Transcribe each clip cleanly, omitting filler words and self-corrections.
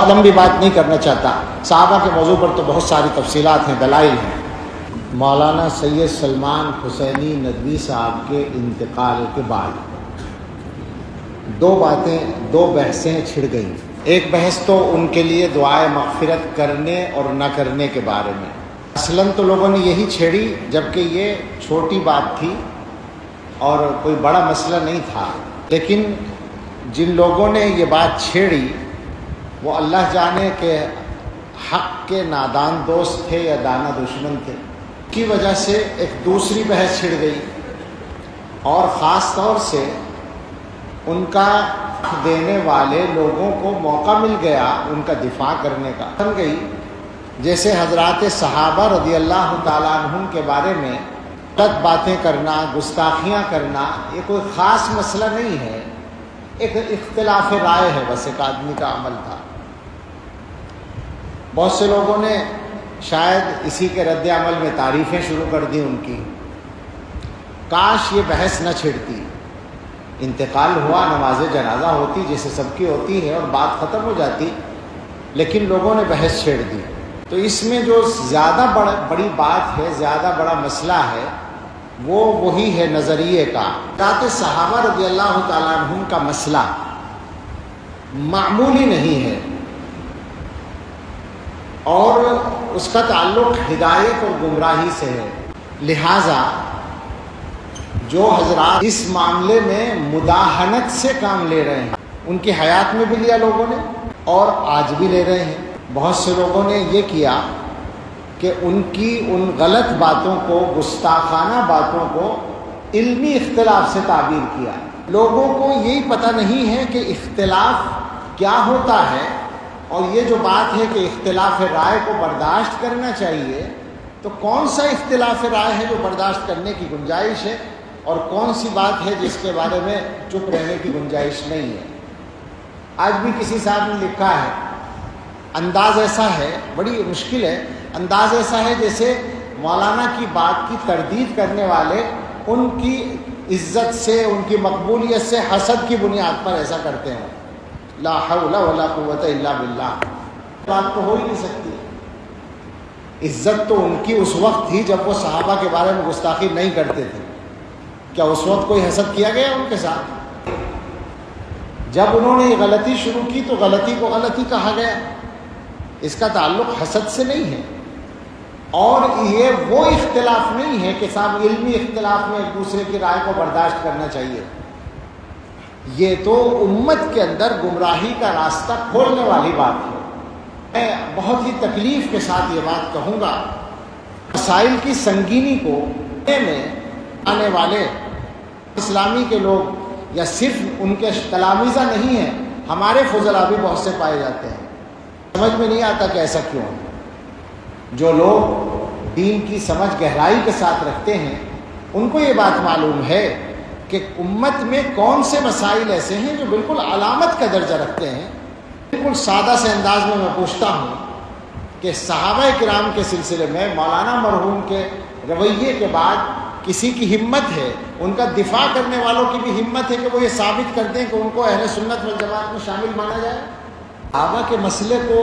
بہت لمبی بات نہیں کرنا چاہتا، صحابہ کے موضوع پر تو بہت ساری تفصیلات ہیں، دلائل ہیں۔ مولانا سید سلمان حسینی ندوی صاحب کے انتقال کے بعد دو بحثیں چھڑ گئیں۔ ایک بحث تو ان کے لیے دعائے مغفرت کرنے اور نہ کرنے کے بارے میں۔ اصلاً تو لوگوں نے یہی چھیڑی، جبکہ یہ چھوٹی بات تھی اور کوئی بڑا مسئلہ نہیں تھا، لیکن جن لوگوں نے یہ بات چھیڑی وہ اللہ جانے کہ حق کے نادان دوست تھے یا دانا دشمن تھے، کی وجہ سے ایک دوسری بحث چھڑ گئی، اور خاص طور سے ان کا دینے والے لوگوں کو موقع مل گیا ان کا دفاع کرنے کا، بن گئی جیسے حضرات صحابہ رضی اللہ تعالیٰ عنہم کے بارے میں غلط باتیں کرنا، گستاخیاں کرنا، یہ کوئی خاص مسئلہ نہیں ہے، ایک اختلاف رائے ہے، بس ایک آدمی کا عمل تھا۔ بہت سے لوگوں نے شاید اسی کے رد عمل میں تعریفیں شروع کر دی ان کی، کاش یہ بحث نہ چھڑتی، انتقال ہوا، نماز جنازہ ہوتی جیسے سب کی ہوتی ہے اور بات ختم ہو جاتی، لیکن لوگوں نے بحث چھیڑ دی۔ تو اس میں جو زیادہ بڑی بات ہے، زیادہ بڑا مسئلہ ہے، وہ وہی ہے نظریے کا۔ حضرات صحابہ رضی اللہ تعالیٰ عنہم کا مسئلہ معمولی نہیں ہے، اور اس کا تعلق ہدایت اور گمراہی سے ہے، لہٰذا جو حضرات اس معاملے میں مداہنت سے کام لے رہے ہیں، ان کی حیات میں بھی لیا لوگوں نے اور آج بھی لے رہے ہیں۔ بہت سے لوگوں نے یہ کیا کہ ان کی ان غلط باتوں کو، گستاخانہ باتوں کو علمی اختلاف سے تعبیر کیا۔ لوگوں کو یہی پتہ نہیں ہے کہ اختلاف کیا ہوتا ہے، اور یہ جو بات ہے کہ اختلاف رائے کو برداشت کرنا چاہیے، تو کون سا اختلاف رائے ہے جو برداشت کرنے کی گنجائش ہے، اور کون سی بات ہے جس کے بارے میں چپ رہنے کی گنجائش نہیں ہے۔ آج بھی کسی صاحب نے لکھا ہے، انداز ایسا ہے، بڑی مشکل ہے، انداز ایسا ہے جیسے مولانا کی بات کی تردید کرنے والے ان کی عزت سے، ان کی مقبولیت سے حسد کی بنیاد پر ایسا کرتے ہیں۔ لا حول ولا قوت الا باللہ، بات تو ہو ہی نہیں سکتی۔ عزت تو ان کی اس وقت تھی جب وہ صحابہ کے بارے میں گستاخی نہیں کرتے تھے، کیا اس وقت کوئی حسد کیا گیا ان کے ساتھ؟ جب انہوں نے یہ غلطی شروع کی تو غلطی کو غلطی کہا گیا، اس کا تعلق حسد سے نہیں ہے، اور یہ وہ اختلاف نہیں ہے کہ صاحب علمی اختلاف میں ایک دوسرے کی رائے کو برداشت کرنا چاہیے۔ یہ تو امت کے اندر گمراہی کا راستہ کھولنے والی بات ہے۔ میں بہت ہی تکلیف کے ساتھ یہ بات کہوں گا، مسائل کی سنگینی کو میں آنے والے اسلامی کے لوگ یا صرف ان کے تلامذہ نہیں ہیں، ہمارے فضلاء بھی بہت سے پائے جاتے ہیں۔ سمجھ میں نہیں آتا کہ ایسا کیوں ہے۔ جو لوگ دین کی سمجھ گہرائی کے ساتھ رکھتے ہیں، ان کو یہ بات معلوم ہے کہ امت میں کون سے مسائل ایسے ہیں جو بالکل علامت کا درجہ رکھتے ہیں۔ بالکل سادہ سے انداز میں پوچھتا ہوں کہ صحابہ کرام کے سلسلے میں مولانا مرحوم کے رویے کے بعد کسی کی ہمت ہے، ان کا دفاع کرنے والوں کی بھی ہمت ہے کہ وہ یہ ثابت کر دیں کہ ان کو اہل سنت والجماعت میں شامل مانا جائے؟ صحابہ کے مسئلے کو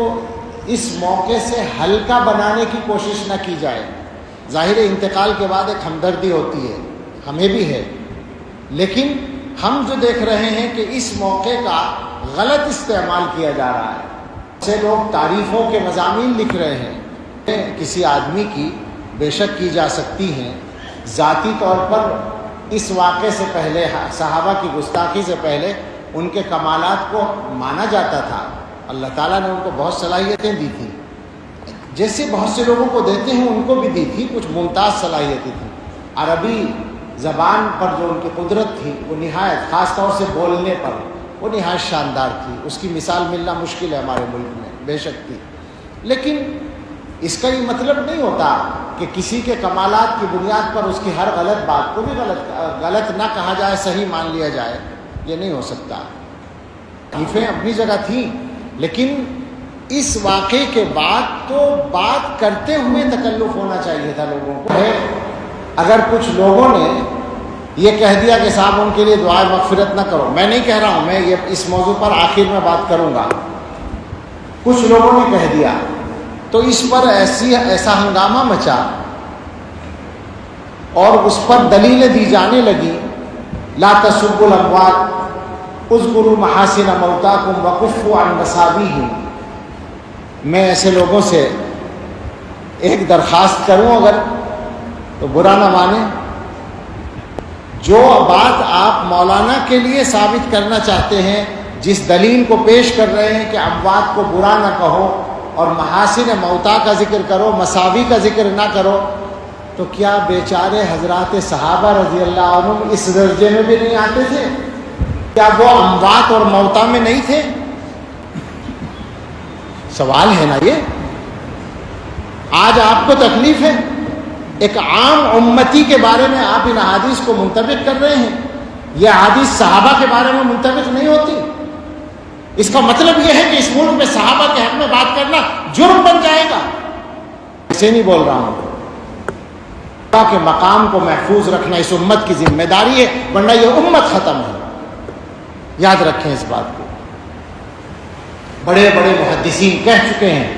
اس موقع سے ہلکا بنانے کی کوشش نہ کی جائے۔ ظاہر انتقال کے بعد ایک ہمدردی ہوتی ہے، ہمیں بھی ہے، لیکن ہم جو دیکھ رہے ہیں کہ اس موقع کا غلط استعمال کیا جا رہا ہے۔ سے لوگ تعریفوں کے مضامین لکھ رہے ہیں، کسی آدمی کی بے شک کی جا سکتی ہیں، ذاتی طور پر اس واقعے سے پہلے، صحابہ کی گستاخی سے پہلے ان کے کمالات کو مانا جاتا تھا، اللہ تعالیٰ نے ان کو بہت صلاحیتیں دی تھیں، جیسے بہت سے لوگوں کو دیتے ہیں ان کو بھی دی تھی، کچھ ممتاز صلاحیتیں تھیں۔ عربی زبان پر جو ان کی قدرت تھی وہ نہایت، خاص طور سے بولنے پر وہ نہایت شاندار تھی، اس کی مثال ملنا مشکل ہے ہمارے ملک میں، بے شک تھی۔ لیکن اس کا یہ مطلب نہیں ہوتا کہ کسی کے کمالات کی بنیاد پر اس کی ہر غلط بات کو بھی غلط نہ کہا جائے، صحیح مان لیا جائے، یہ نہیں ہو سکتا۔ تعریفیں اپنی جگہ تھیں، لیکن اس واقعے کے بعد تو بات کرتے ہوئے تکلف ہونا چاہیے تھا لوگوں کو۔ اگر کچھ لوگوں نے یہ کہہ دیا کہ صاحب ان کے لیے دعائے مغفرت نہ کرو، میں نہیں کہہ رہا ہوں، میں یہ اس موضوع پر آخر میں بات کروں گا، کچھ لوگوں نے کہہ دیا تو اس پر ایسا ہنگامہ مچا اور اس پر دلیلیں دی جانے لگی، لا تسبوا الاموات اذکروا محاسن موتاکم وکفوا عن مساویہم۔ میں ایسے لوگوں سے ایک درخواست کروں اگر تو برا نہ مانیں، جو بات آپ مولانا کے لیے ثابت کرنا چاہتے ہیں، جس دلیل کو پیش کر رہے ہیں کہ اموات کو برا نہ کہو اور محاسن موتا کا ذکر کرو، مساوی کا ذکر نہ کرو، تو کیا بیچارے حضرات صحابہ رضی اللہ عنہم اس درجے میں بھی نہیں آتے تھے؟ کیا وہ اموات اور موتا میں نہیں تھے؟ سوال ہے نا یہ۔ آج آپ کو تکلیف ہے، ایک عام امتی کے بارے میں آپ ان احادیث کو منطبق کر رہے ہیں، یہ احادیث صحابہ کے بارے میں منطبق نہیں ہوتی۔ اس کا مطلب یہ ہے کہ اس ملک میں صحابہ کے حق میں بات کرنا جرم بن جائے گا۔ ایسے نہیں بول رہا ہوں، اللہ کے مقام کو محفوظ رکھنا اس امت کی ذمہ داری ہے، ورنہ یہ امت ختم ہے۔ یاد رکھیں اس بات کو۔ بڑے بڑے محدثین کہہ چکے ہیں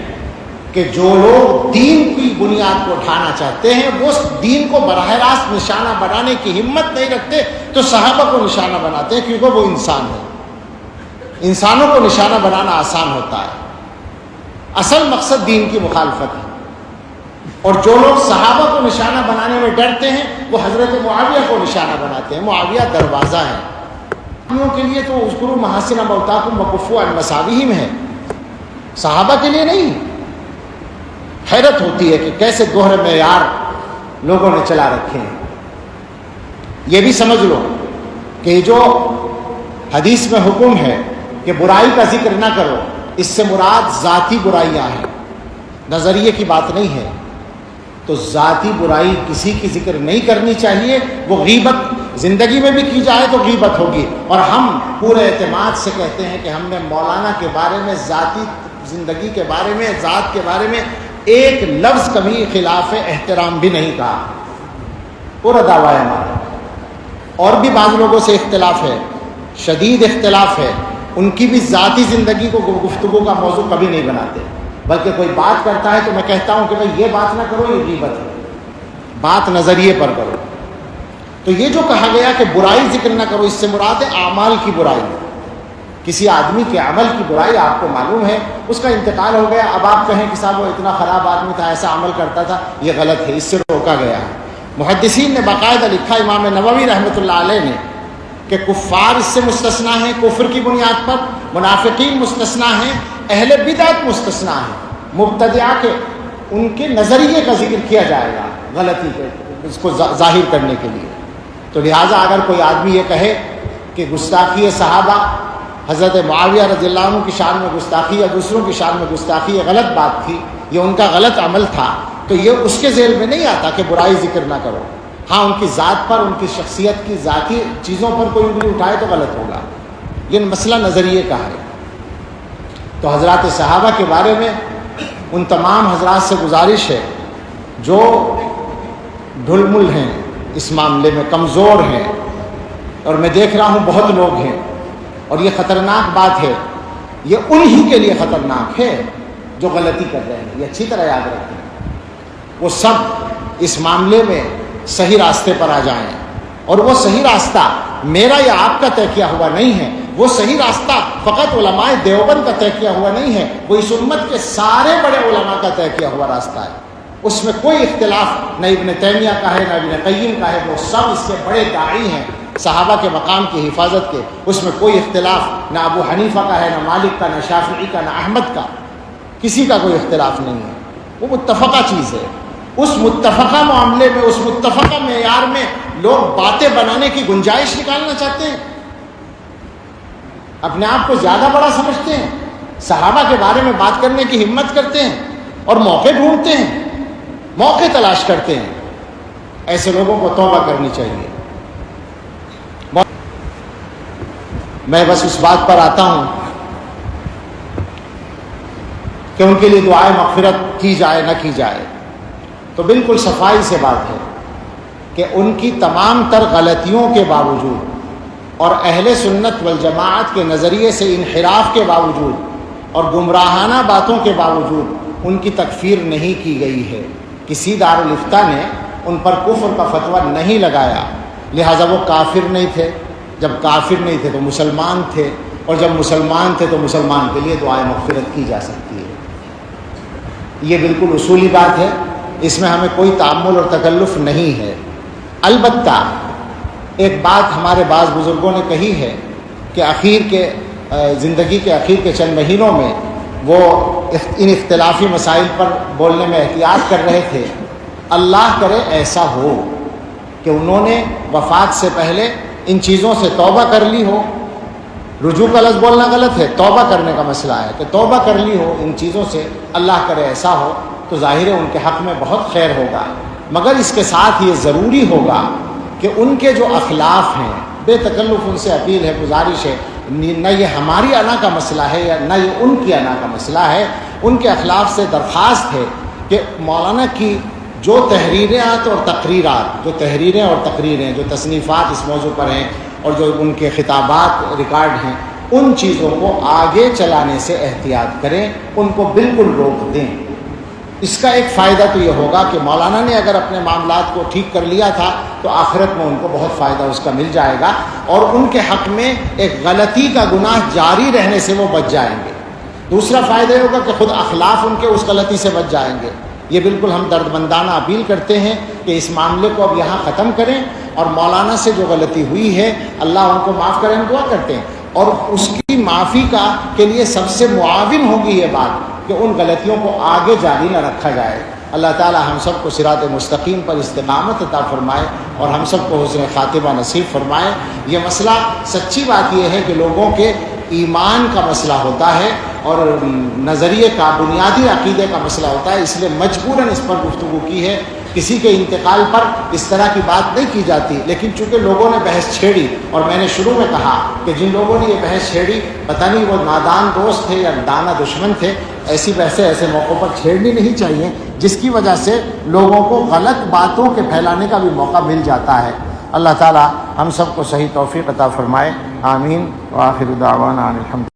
کہ جو لوگ دین کی بنیاد کو اٹھانا چاہتے ہیں وہ دین کو براہ راست نشانہ بنانے کی ہمت نہیں رکھتے، تو صحابہ کو نشانہ بناتے ہیں، کیونکہ وہ انسان ہیں۔ انسانوں کو نشانہ بنانا آسان ہوتا ہے، اصل مقصد دین کی مخالفت ہے۔ اور جو لوگ صحابہ کو نشانہ بنانے میں ڈرتے ہیں وہ حضرت معاویہ کو نشانہ بناتے ہیں۔ معاویہ دروازہ ہے کے لیے، تو اذکروا محاسن موتاکم وکفوا عن مساویہم ہے، صحابہ کے لیے نہیں۔ حیرت ہوتی ہے کہ کیسے دوہرے معیار لوگوں نے چلا رکھے ہیں۔ یہ بھی سمجھ لو کہ جو حدیث میں حکم ہے کہ برائی کا ذکر نہ کرو، اس سے مراد ذاتی برائیاں ہیں، نظریے کی بات نہیں ہے۔ تو ذاتی برائی کسی کی ذکر نہیں کرنی چاہیے۔ وہ غیبت زندگی میں بھی کی جائے تو غیبت ہوگی، اور ہم پورے اعتماد سے کہتے ہیں کہ ہم نے مولانا کے بارے میں، ذاتی زندگی کے بارے میں، ذات کے بارے میں ایک لفظ کبھی خلاف احترام بھی نہیں کہا، پورا دعویٰ ہے ہمارا۔ اور بھی بعض لوگوں سے اختلاف ہے، شدید اختلاف ہے، ان کی بھی ذاتی زندگی کو گفتگو کا موضوع کبھی نہیں بناتے، بلکہ کوئی بات کرتا ہے تو میں کہتا ہوں کہ بھائی یہ بات نہ کرو، یہ غیبت ہے، بات نظریے پر کرو۔ تو یہ جو کہا گیا کہ برائی ذکر نہ کرو، اس سے مراد ہے اعمال کی برائی۔ کسی آدمی کے عمل کی برائی آپ کو معلوم ہے، اس کا انتقال ہو گیا، اب آپ کہیں کہ صاحب وہ اتنا خراب آدمی تھا، ایسا عمل کرتا تھا، یہ غلط ہے، اس سے روکا گیا ہے۔ محدثین نے باقاعدہ لکھا، امام نووی رحمۃ اللہ علیہ نے، کہ کفار اس سے مستثنا ہیں کفر کی بنیاد پر، منافقین مستثنا ہیں، اہل بدعت مستثنا ہیں، مبتدعہ کے ان کے نظریے کا ذکر کیا جائے گا غلطی کے، اس کو ظاہر کرنے کے لیے۔ تو لہٰذا اگر کوئی آدمی یہ کہے کہ گستاخی صحابہ، حضرت معاویہ رضی اللہ عنہ کی شان میں گستاخی یا دوسروں کی شان میں گستاخی، یہ غلط بات تھی، یہ ان کا غلط عمل تھا، تو یہ اس کے ذیل میں نہیں آتا کہ برائی ذکر نہ کرو۔ ہاں ان کی ذات پر، ان کی شخصیت کی ذاتی چیزوں پر کوئی انگلی اٹھائے تو غلط ہوگا، لیکن مسئلہ نظریے کا ہے۔ تو حضرات صحابہ کے بارے میں ان تمام حضرات سے گزارش ہے جو ڈھل مل ہیں اس معاملے میں، کمزور ہیں، اور میں دیکھ رہا ہوں بہت لوگ ہیں، اور یہ خطرناک بات ہے، یہ انہی کے لیے خطرناک ہے جو غلطی کر رہے ہیں، یہ اچھی طرح یاد رکھیں۔ وہ سب اس معاملے میں صحیح راستے پر آ جائیں، اور وہ صحیح راستہ میرا یا آپ کا طے کیا ہوا نہیں ہے، وہ صحیح راستہ فقط علماء دیوبند کا طے کیا ہوا نہیں ہے، وہ اس امت کے سارے بڑے علماء کا طے کیا ہوا راستہ ہے۔ اس میں کوئی اختلاف نہ ابن تیمیہ کا ہے، نہ ابن قیم کا ہے، وہ سب اس کے بڑے داعی ہیں صحابہ کے مقام کی حفاظت کے، اس میں کوئی اختلاف نہ ابو حنیفہ کا ہے، نہ مالک کا، نہ شافعی کا، نہ احمد کا، کسی کا کوئی اختلاف نہیں ہے، وہ متفقہ چیز ہے۔ اس متفقہ معاملے میں، اس متفقہ معیار میں لوگ باتیں بنانے کی گنجائش نکالنا چاہتے ہیں، اپنے آپ کو زیادہ بڑا سمجھتے ہیں، صحابہ کے بارے میں بات کرنے کی ہمت کرتے ہیں، اور موقع ڈھونڈتے ہیں، موقع تلاش کرتے ہیں۔ ایسے لوگوں کو توبہ کرنی چاہیے۔ میں بس اس بات پر آتا ہوں کہ ان کے لیے دعائے مغفرت کی جائے نہ کی جائے، تو بالکل صفائی سے بات ہے کہ ان کی تمام تر غلطیوں کے باوجود اور اہل سنت والجماعت کے نظریے سے انحراف کے باوجود اور گمراہانہ باتوں کے باوجود ان کی تکفیر نہیں کی گئی ہے. کسی دارالفتہ نے ان پر کفر کا فتویٰ نہیں لگایا، لہٰذا وہ کافر نہیں تھے. جب کافر نہیں تھے تو مسلمان تھے، اور جب مسلمان تھے تو مسلمان کے لیے دعائے مغفرت کی جا سکتی ہے. یہ بالکل اصولی بات ہے، اس میں ہمیں کوئی تعمل اور تکلف نہیں ہے. البتہ ایک بات ہمارے بعض بزرگوں نے کہی ہے کہ زندگی کے اخیر کے چند مہینوں میں وہ ان اختلافی مسائل پر بولنے میں احتیاط کر رہے تھے. اللہ کرے ایسا ہو کہ انہوں نے وفات سے پہلے ان چیزوں سے توبہ کر لی ہو. رجوع کا لفظ بولنا غلط ہے، توبہ کرنے کا مسئلہ ہے کہ توبہ کر لی ہو ان چیزوں سے. اللہ کرے ایسا ہو تو ظاہر ہے ان کے حق میں بہت خیر ہوگا، مگر اس کے ساتھ یہ ضروری ہوگا کہ ان کے جو اخلاف ہیں، بے تکلف ان سے اپیل ہے، گزارش ہے، نہ یہ ہماری انا کا مسئلہ ہے یا نہ یہ ان کی انا کا مسئلہ ہے. ان کے اخلاف سے درخواست ہے کہ مولانا کی جو تحریرات اور تقریرات، جو تحریریں اور تقریریں، جو تصنیفات اس موضوع پر ہیں اور جو ان کے خطابات ریکارڈ ہیں، ان چیزوں کو آگے چلانے سے احتیاط کریں، ان کو بالکل روک دیں. اس کا ایک فائدہ تو یہ ہوگا کہ مولانا نے اگر اپنے معاملات کو ٹھیک کر لیا تھا تو آخرت میں ان کو بہت فائدہ اس کا مل جائے گا، اور ان کے حق میں ایک غلطی کا گناہ جاری رہنے سے وہ بچ جائیں گے. دوسرا فائدہ یہ ہوگا کہ خود اخلاف ان کے اس غلطی سے بچ جائیں گے. یہ بالکل ہم دردمندانہ اپیل کرتے ہیں کہ اس معاملے کو اب یہاں ختم کریں، اور مولانا سے جو غلطی ہوئی ہے اللہ ان کو معاف کریں، ہم دعا کرتے ہیں. اور اس کی معافی کے لیے سب سے معاون ہوگی یہ بات کہ ان غلطیوں کو آگے جاری نہ رکھا جائے. اللہ تعالی ہم سب کو صراط مستقیم پر استقامت عطا فرمائے اور ہم سب کو حسن خاتمہ نصیب فرمائے. یہ مسئلہ سچی بات یہ ہے کہ لوگوں کے ایمان کا مسئلہ ہوتا ہے اور نظریے کا، بنیادی عقیدے کا مسئلہ ہوتا ہے، اس لیے مجبوراً اس پر گفتگو کی ہے. کسی کے انتقال پر اس طرح کی بات نہیں کی جاتی، لیکن چونکہ لوگوں نے بحث چھیڑی، اور میں نے شروع میں کہا کہ جن لوگوں نے یہ بحث چھیڑی پتہ نہیں وہ نادان دوست تھے یا دانا دشمن تھے. ایسی بحثیں ایسے موقعوں پر چھیڑنی نہیں چاہیے جس کی وجہ سے لوگوں کو غلط باتوں کے پھیلانے کا بھی موقع مل جاتا ہے. اللہ تعالی ہم سب کو صحیح توفیق عطا فرمائے. آمین. وآخر دعوانا ان الحمد